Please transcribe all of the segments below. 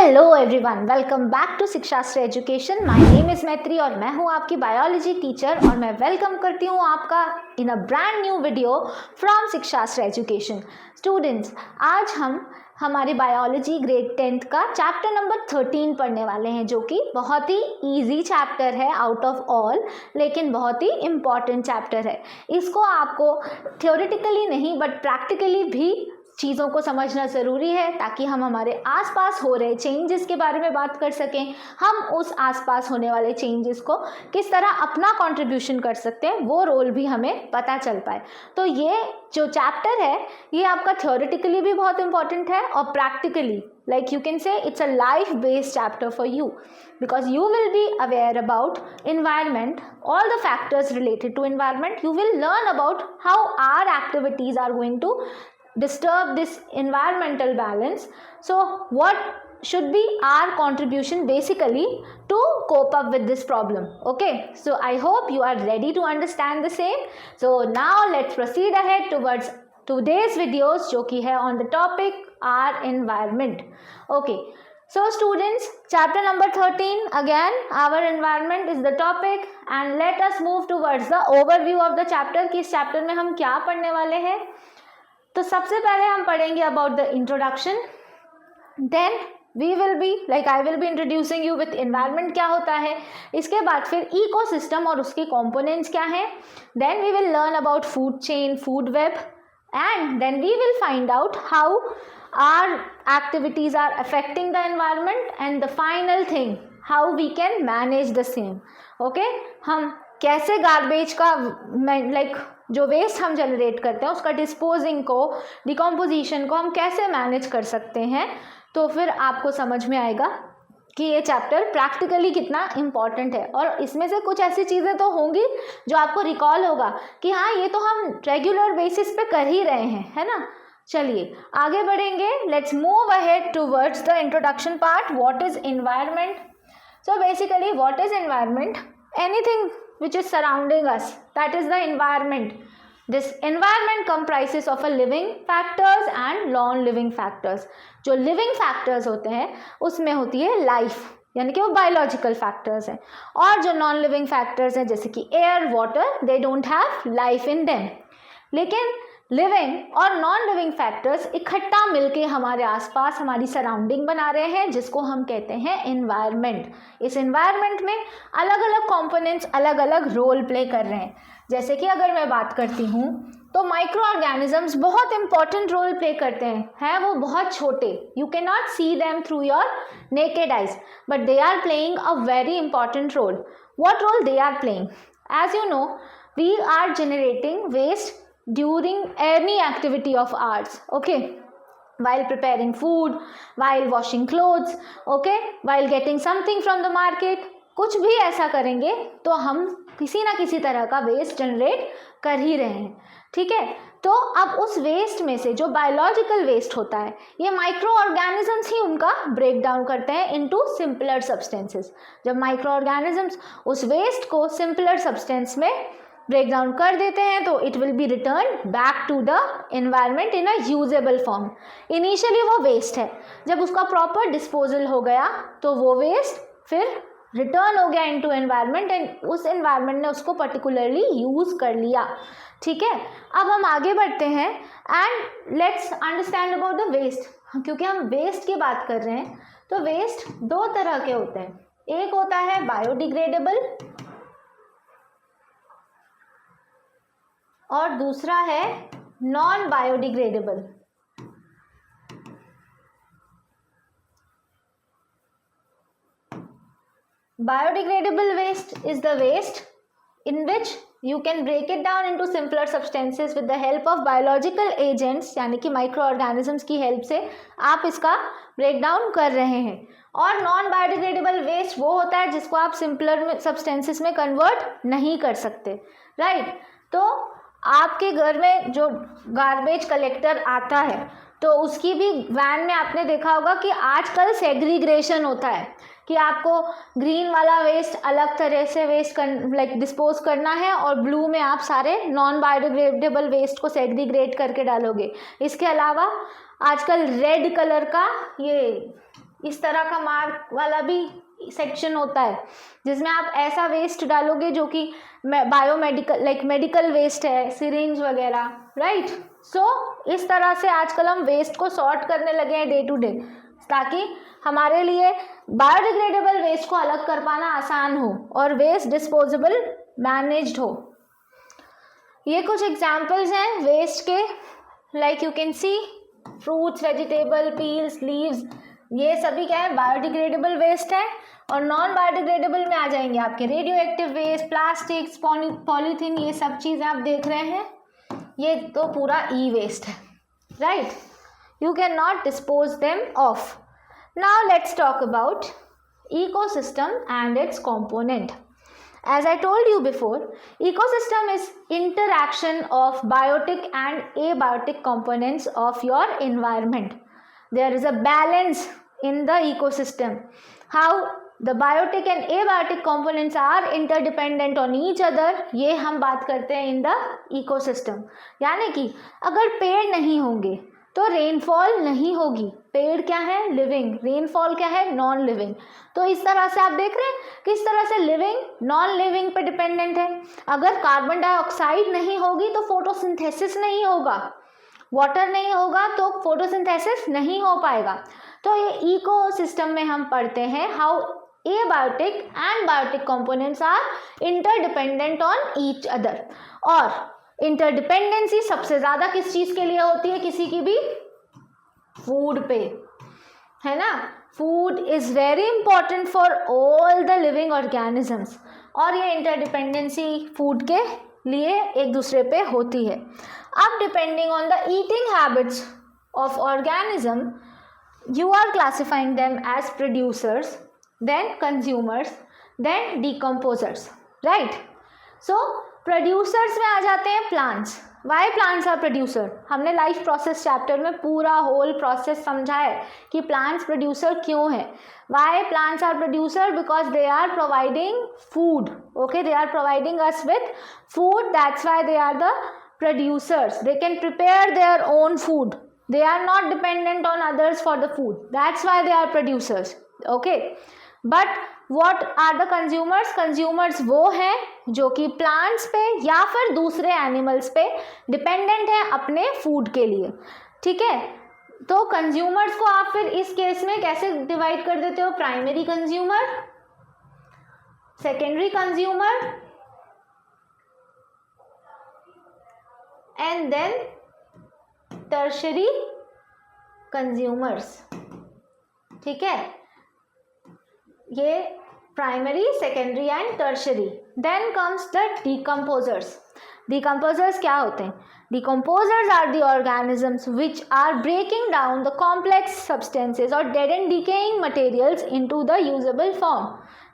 Hello everyone, welcome back to Shikshastra education. My name is Maitri और मैं हूं आपकी बायोलॉजी टीचर और मैं वेलकम करती हूं आपका in a brand new video from Shikshastra education. Students, आज हम हमारी बायोलॉजी ग्रेड 10th का चैप्टर नंबर 13 पढ़ने वाले हैं, जो कि बहुत ही इजी चैप्टर है आउट ऑफ ऑल, लेकिन बहुत ही इम्पॉर्टेंट चैप्टर है। इसको आपको थ्योरेटिकली नहीं बट प्रैक्टिकली भी चीज़ों को समझना ज़रूरी है, ताकि हम हमारे आसपास हो रहे चेंजेस के बारे में बात कर सकें। हम उस आसपास होने वाले चेंजेस को किस तरह अपना कंट्रीब्यूशन कर सकते हैं, वो रोल भी हमें पता चल पाए। तो ये जो चैप्टर है ये आपका थ्योरेटिकली भी बहुत इंपॉर्टेंट है और practically, like you can say, it's a life based chapter for you, because you will be aware about environment, all the factors related to environment. You will learn about how our activities are going to disturb this environmental balance. So what should be our contribution basically to cope up with this problem? Okay, so I hope you are ready to understand the same. So now let's proceed ahead towards today's videos, जो कि है on the topic our environment. Okay, so students, chapter number 13, again our environment is the topic, and let us move towards the overview of the chapter कि इस chapter में हम क्या पढ़ने वाले हैं। तो सबसे पहले हम पढ़ेंगे about the introduction, then we will be I will be introducing you with environment क्या होता है, इसके बाद फिर इकोसिस्टम और उसके कंपोनेंट्स क्या हैं, then we will learn about food chain, food web, and then we will find out how our activities are affecting the environment, and the final thing how we can manage the same. Okay, हम कैसे garbage का जो waste हम generate करते हैं उसका disposing को, decomposition को हम कैसे मैनेज कर सकते हैं, तो फिर आपको समझ में आएगा कि ये चैप्टर प्रैक्टिकली कितना इम्पॉर्टेंट है। और इसमें से कुछ ऐसी चीज़ें तो होंगी जो आपको रिकॉल होगा कि हाँ, ये तो हम रेगुलर बेसिस पे कर ही रहे हैं, है ना। चलिए आगे बढ़ेंगे, let's move ahead towards the introduction part. What is environment? So basically what is environment? Anything which is surrounding us, that is the environment. This environment comprises of a living factors and non-living factors. जो living factors होते हैं उसमें होती है life, यानी कि वो biological factors हैं, और जो non-living factors हैं जैसे कि air, water, they don't have life in them. लेकिन लिविंग और नॉन लिविंग फैक्टर्स इकट्ठा मिलके हमारे आसपास हमारी सराउंडिंग बना रहे हैं, जिसको हम कहते हैं एनवायरनमेंट। इस एनवायरनमेंट में अलग अलग कंपोनेंट्स अलग अलग रोल प्ले कर रहे हैं। जैसे कि अगर मैं बात करती हूँ तो माइक्रो ऑर्गेनिजम्स बहुत इंपॉर्टेंट रोल प्ले करते हैं वो बहुत छोटे, you can not see them through your naked eyes, but they are playing a very important role. What role they are playing? As you know, we are generating waste during any activity of ours, okay, while preparing food, while washing clothes, okay, while getting something from the market, कुछ भी ऐसा करेंगे तो हम किसी ना किसी तरह का वेस्ट जनरेट कर ही रहे हैं, ठीक है। तो अब उस वेस्ट में से जो बायोलॉजिकल वेस्ट होता है, ये माइक्रो ऑर्गेनिजम्स ही उनका ब्रेक डाउन करते हैं इनटू सिंपलर सब्सटेंसेस। जब माइक्रो ऑर्गेनिजम्स उस वेस्ट को सिंपलर सब्सटेंस में ब्रेक डाउन कर देते हैं तो it will be return back to the environment in a usable form. Initially वो वेस्ट है, जब उसका प्रॉपर डिस्पोजल हो गया तो वो वेस्ट फिर रिटर्न हो गया इनटू एनवायरनमेंट, एंड उस एनवायरनमेंट ने उसको पर्टिकुलरली यूज़ कर लिया, ठीक है। अब हम आगे बढ़ते हैं and let's understand about the waste. क्योंकि हम वेस्ट की बात कर रहे हैं तो वेस्ट दो तरह के होते हैं, एक होता है बायोडिग्रेडेबल और दूसरा है non biodegradable. Biodegradable waste is the waste in which you can break it down into simpler substances with the help of biological agents, यानी कि माइक्रो ऑर्गेनिजम्स की हेल्प से आप इसका ब्रेक डाउन कर रहे हैं। और नॉन बायोडिग्रेडेबल वेस्ट वो होता है जिसको आप सिंपलर सब्सटेंसेस में कन्वर्ट नहीं कर सकते, राइट। तो आपके घर में जो गार्बेज कलेक्टर आता है तो उसकी भी वैन में आपने देखा होगा कि आजकल सेग्रीग्रेशन होता है कि आपको ग्रीन वाला वेस्ट अलग तरह से वेस्ट डिस्पोज करना है और ब्लू में आप सारे नॉन बायोडिग्रेडेबल वेस्ट को सेग्रीग्रेट करके डालोगे। इसके अलावा आजकल रेड कलर का ये इस तरह का मार्क वाला भी सेक्शन होता है जिसमें आप ऐसा वेस्ट डालोगे जो कि बायोमेडिकल लाइक मेडिकल वेस्ट है, सिरिंज वगैरह, राइट। सो इस तरह से आजकल हम वेस्ट को सॉर्ट करने लगे हैं डे टू डे, ताकि हमारे लिए बायोडिग्रेडेबल वेस्ट को अलग कर पाना आसान हो और वेस्ट डिस्पोजेबल मैनेज्ड हो। ये कुछ एग्जाम्पल्स हैं वेस्ट के, like you can see fruits, vegetable, peels, leaves, ये सभी क्या है, बायोडिग्रेडेबल वेस्ट है। और नॉन बायोडिग्रेडेबल में आ जाएंगे आपके radioactive waste, plastics, polythene, ये सब चीज़ें आप देख रहे हैं, ये तो पूरा ई वेस्ट है, right. You can not dispose them of. Now let's talk about ecosystem and its component. As I told you before, ecosystem is interaction of biotic and abiotic components of your environment. There is a balance in the ecosystem. How the biotic and abiotic components are interdependent on each other, ये हम बात करते हैं in the ecosystem. यानी कि अगर पेड़ नहीं होंगे तो रेनफॉल नहीं होगी। पेड़ क्या है, लिविंग, रेनफॉल क्या है, नॉन लिविंग। तो इस तरह से आप देख रहे हैं किस तरह से लिविंग नॉन लिविंग पे डिपेंडेंट है। अगर कार्बन डाइऑक्साइड नहीं होगी तो फोटोसिंथेसिस नहीं होगा, वाटर नहीं होगा तो फोटोसिंथेसिस नहीं हो पाएगा। तो ये इकोसिस्टम में हम पढ़ते हैं how abiotic and biotic components are interdependent on each other. और इंटरडिपेंडेंसी सबसे ज़्यादा किस चीज़ के लिए होती है, किसी की भी, फूड पे, है ना। Food is very important for all the living organisms, और ये इंटरडिपेंडेंसी फूड के लिए एक दूसरे पे होती है। अब depending on the eating habits of organism, you are classifying them as producers, then consumers, then decomposers, right? So producers में आ जाते हैं plants. Why plants are producer? हमने लाइफ प्रोसेस चैप्टर में पूरा होल प्रोसेस समझा है कि plants producer क्यों है। Why plants are producer? Because they are providing food. Okay, they are providing us with food. That's why they are the producers. They can prepare their own food. They are not dependent on others for the food. That's why they are producers. Okay. But what are the consumers? Consumers वो हैं जो कि plants पे या फिर दूसरे animals पे dependent हैं अपने food के लिए, ठीक है। तो consumers को आप फिर इस केस में कैसे divide कर देते हो? Primary consumer, secondary consumer, and then tertiary consumers, ठीक है। ये primary, secondary and tertiary. Then comes the decomposers. Decomposers क्या होते हैं? Decomposers are the organisms which are breaking down the complex substances और dead and decaying materials into the usable form,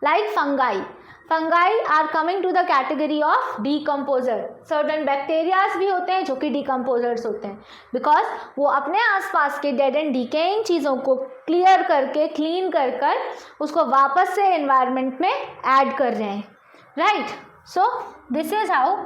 like fungi. Fungi are coming to the category of decomposer. Certain bacterias भी होते हैं जो कि decomposers होते हैं, because वो अपने आसपास के डेड एंड डिकेइंग चीज़ों को क्लियर करके, क्लीन कर कर उसको वापस से एनवायरनमेंट में ऐड कर रहे हैं, right. So this is how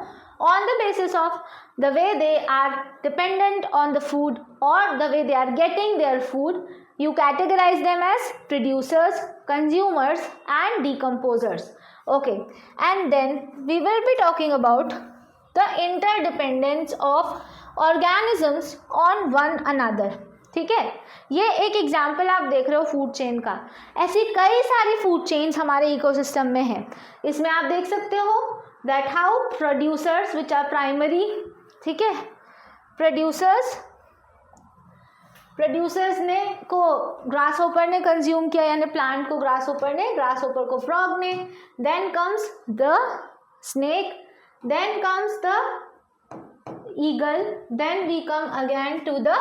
on the basis of the way they are dependent on the food or the way they are getting their food, you categorize them as producers, consumers and decomposers. Okay, and then we will be talking about the interdependence of organisms on one another. ठीक है, ये एक example आप देख रहे हो food chain का। ऐसी कई सारी फूड चेन्स हमारे इकोसिस्टम में है। इसमें आप देख सकते हो that how producers which are primary, ठीक है, producers ने को ग्रास होपर ने कंज्यूम किया, यानी प्लांट को ग्रास होपर ने, ग्रास होपर को फ्रॉग ने, then comes the snake, then comes the eagle, then we come again to the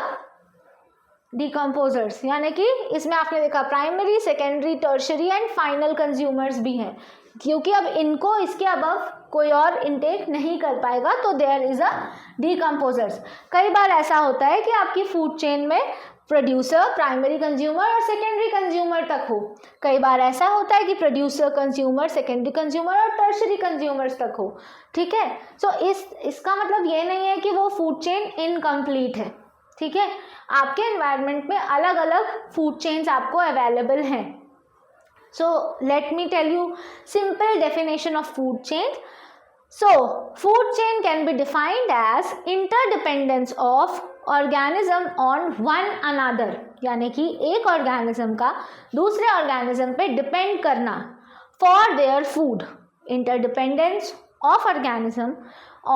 decomposers। यानी कि इसमें आपने देखा primary, secondary, tertiary and final consumers भी हैं, क्योंकि अब इनको इसके अबव कोई और इनटेक नहीं कर पाएगा, तो देयर इज अ डीकम्पोजर्स। कई बार ऐसा होता है कि आपकी फूड चेन में प्रोड्यूसर, प्राइमरी कंज्यूमर और सेकेंडरी कंज्यूमर तक हो। कई बार ऐसा होता है कि प्रोड्यूसर, कंज्यूमर, सेकेंडरी कंज्यूमर और टर्शरी कंज्यूमर्स तक हो, ठीक है। सो इसका मतलब ये नहीं है कि वो फूड चेन इनकम्प्लीट है, ठीक है, आपके एनवायरनमेंट में अलग अलग फूड चेन्स आपको अवेलेबल हैं. So let me tell you simple definition of food chain. So food chain can be defined as interdependence of organism on one another, यानी कि एक organism का दूसरे organism पे depend करना for their food. Interdependence of organism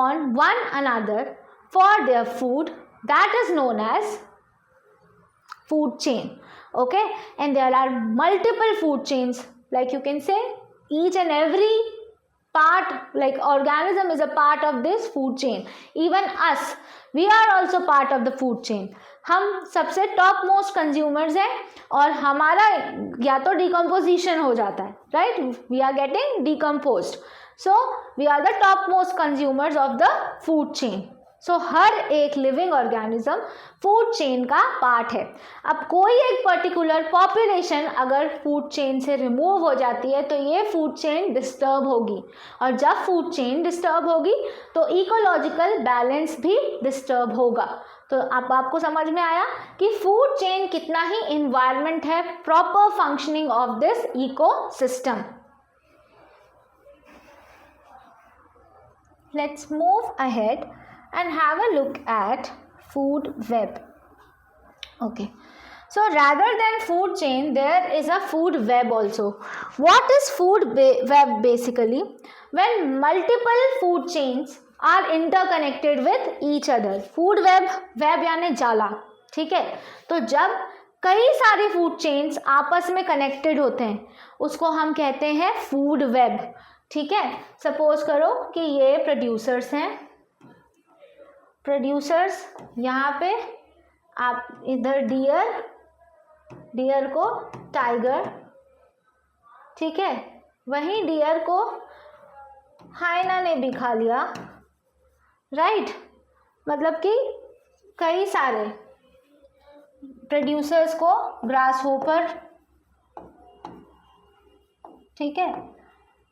on one another for their food, that is known as food chain. Okay, and there are multiple food chains, like you can say each and every part, like organism is a part of this food chain. Even us, we are also part of the food chain. हम सबसे top most consumers हैं और हमारा या तो decomposition हो जाता है, right, we are getting decomposed, so we are the top most consumers of the food chain. So हर एक लिविंग ऑर्गेनिज्म फूड चेन का पार्ट है. अब कोई एक पर्टिकुलर पॉपुलेशन अगर फूड चेन से रिमूव हो जाती है तो ये फूड चेन डिस्टर्ब होगी, और जब फूड चेन डिस्टर्ब होगी तो इकोलॉजिकल बैलेंस भी डिस्टर्ब होगा. तो अब आपको समझ में आया कि फूड चेन कितना ही इन्वायरमेंट है proper functioning of this ecosystem. Let's move ahead and have a look at food web. Okay, so rather than food chain there is a food web also. What is food web? Basically when multiple food chains are interconnected with each other. food web यानी जाला, ठीक है. तो जब कई सारे food chains आपस में कनेक्टेड होते हैं उसको हम कहते हैं फूड वेब. ठीक है, सपोज करो कि ये प्रोड्यूसर्स हैं, प्रोड्यूसर्स यहाँ पे आप इधर डियर को टाइगर, ठीक है, वहीं डियर को हाइना ने भी खा लिया, राइट. मतलब कि कई सारे प्रोड्यूसर्स को ग्रास होपर, ठीक है,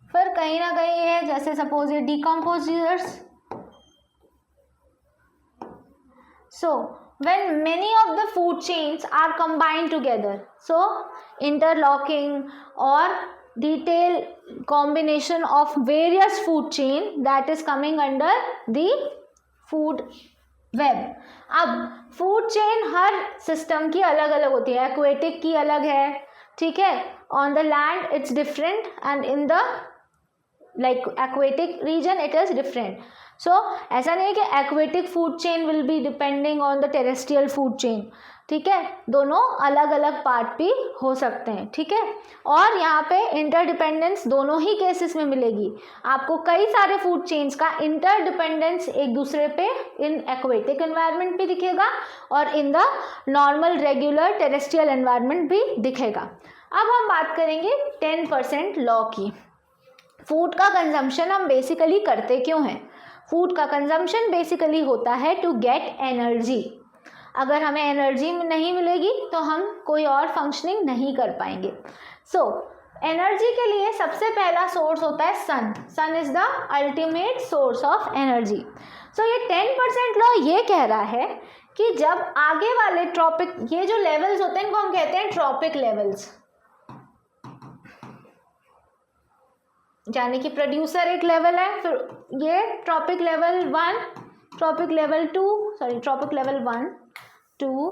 फिर कहीं ना कहीं है जैसे सपोज ये decomposers. So when many of the food chains are combined together, so interlocking or detailed combination of various food chain, that is coming under the food web. अब food chain हर system की अलग अलग होती है. aquatic की अलग है, ठीक है, on the land it's different and in the like aquatic region it is different. So ऐसा नहीं है कि aquatic food chain will be depending on the terrestrial food chain, ठीक है, दोनों अलग अलग पार्ट भी हो सकते हैं, ठीक है. और यहाँ पे इंटरडिपेंडेंस दोनों ही केसेस में मिलेगी आपको. कई सारे फूड चेन्स का इंटरडिपेंडेंस एक दूसरे पे इन एक्वेटिक एनवायरनमेंट भी दिखेगा और in the normal regular terrestrial environment भी दिखेगा. अब हम बात करेंगे 10% लॉ की. फूड का कंजम्पशन हम बेसिकली करते क्यों हैं? फूड का कंजम्पशन बेसिकली होता है टू गेट एनर्जी. अगर हमें एनर्जी नहीं मिलेगी तो हम कोई और फंक्शनिंग नहीं कर पाएंगे. सो एनर्जी के लिए सबसे पहला सोर्स होता है sun. Sun is the ultimate source of energy. So ये 10% लॉ ये कह रहा है कि जब आगे वाले ट्रॉपिक, ये जो लेवल्स होते हैं इनको हम कहते हैं ट्रॉपिक लेवल्स, यानी कि प्रोड्यूसर एक लेवल है, फिर ये trophic level 1, trophic level 2, sorry trophic level 1, 2,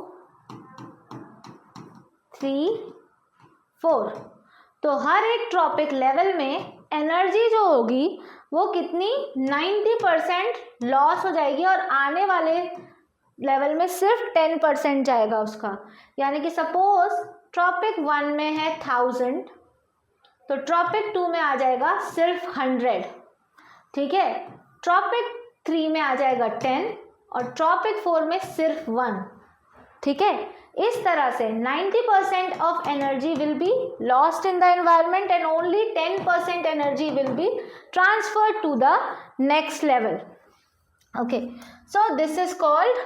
3, 4. तो हर एक ट्रॉपिक लेवल में एनर्जी जो होगी वो कितनी 90% लॉस हो जाएगी और आने वाले लेवल में सिर्फ 10% जाएगा उसका. यानी कि सपोज ट्रॉपिक 1 में है 1000 तो ट्रॉपिक 2 में आ जाएगा सिर्फ 100, ठीक है. ट्रॉपिक 3 में आ जाएगा 10 और ट्रॉपिक 4 में सिर्फ 1, ठीक है. इस तरह से 90% of energy will be lost in the environment and only 10% energy will be transferred to the next level. Okay, so this is called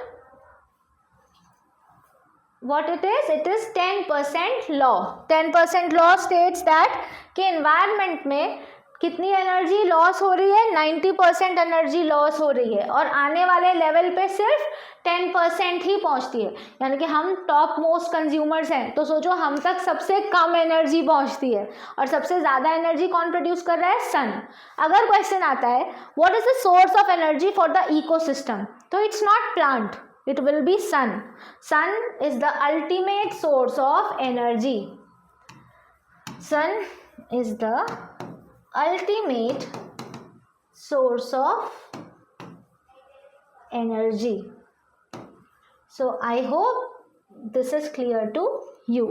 what it is 10% law. 10% law states that कि environment में कितनी energy loss हो रही है? 90% energy loss हो रही है और आने वाले लेवल पे सिर्फ 10% ही पहुंचती है, यानी कि हम टॉप मोस्ट कंज्यूमर्स हैं। तो सोचो हम तक सबसे कम एनर्जी पहुंचती है और सबसे ज़्यादा एनर्जी कौन प्रोड्यूस कर रहा है? सन। अगर क्वेश्चन आता है what is the source of energy for the ecosystem, तो it's not plant, it will be sun. Sun is the ultimate source of energy. Sun is the ultimate source of energy. So I hope this is clear to you,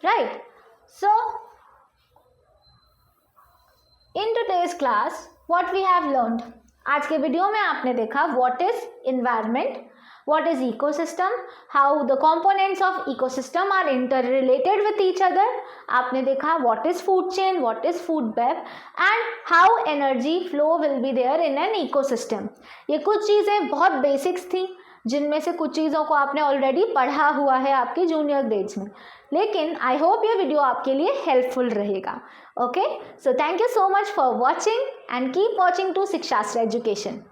right? So in today's class what we have learned, आज के video में आपने देखा what is environment, what is ecosystem, how the components of ecosystem are interrelated with each other. आपने देखा what is food chain, what is food web and how energy flow will be there in an ecosystem. ये कुछ चीज़ें बहुत basics थी जिनमें से कुछ चीज़ों को आपने ऑलरेडी पढ़ा हुआ है आपकी जूनियर ग्रेड्स में, लेकिन आई होप ये वीडियो आपके लिए हेल्पफुल रहेगा. Okay, so thank you so much for watching and keep watching to Shikshastra education.